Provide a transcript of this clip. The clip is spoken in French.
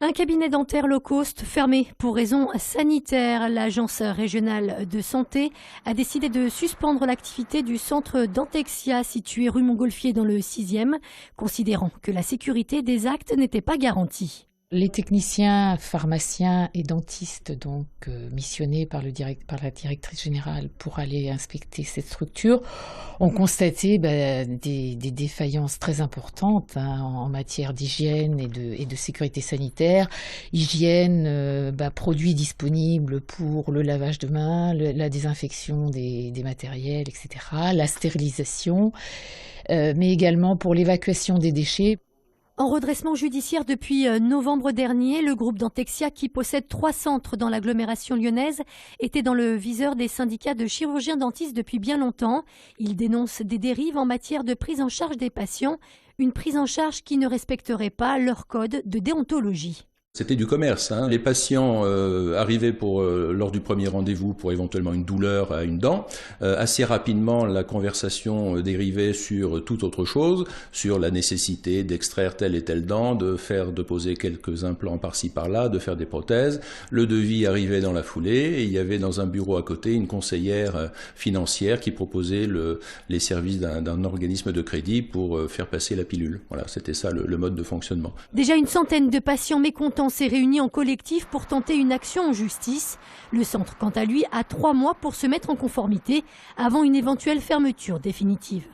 Un cabinet dentaire low cost fermé pour raisons sanitaires. L'agence régionale de santé a décidé de suspendre l'activité du centre Dentexia situé rue Montgolfier dans le 6e, considérant que la sécurité des actes n'était pas garantie. Les techniciens, pharmaciens et dentistes missionnés par la directrice générale pour aller inspecter cette structure ont constaté des défaillances très importantes en matière d'hygiène et de sécurité sanitaire. Hygiène, produits disponibles pour le lavage de mains, la désinfection des matériels, etc. La stérilisation, mais également pour l'évacuation des déchets. En redressement judiciaire depuis novembre dernier, le groupe Dentexia, qui possède 3 centres dans l'agglomération lyonnaise, était dans le viseur des syndicats de chirurgiens dentistes depuis bien longtemps. Il dénonce des dérives en matière de prise en charge des patients, une prise en charge qui ne respecterait pas leur code de déontologie. C'était du commerce. Les patients arrivaient lors du premier rendez-vous pour éventuellement une douleur à une dent. Assez rapidement, la conversation dérivait sur toute autre chose, sur la nécessité d'extraire telle et telle dent, de poser quelques implants par-ci par-là, de faire des prothèses. Le devis arrivait dans la foulée et il y avait dans un bureau à côté une conseillère financière qui proposait les services d'un organisme de crédit pour faire passer la pilule. Voilà, c'était ça le mode de fonctionnement. Déjà une centaine de patients mécontents s'est réuni en collectif pour tenter une action en justice. Le centre, quant à lui, a 3 mois pour se mettre en conformité avant une éventuelle fermeture définitive.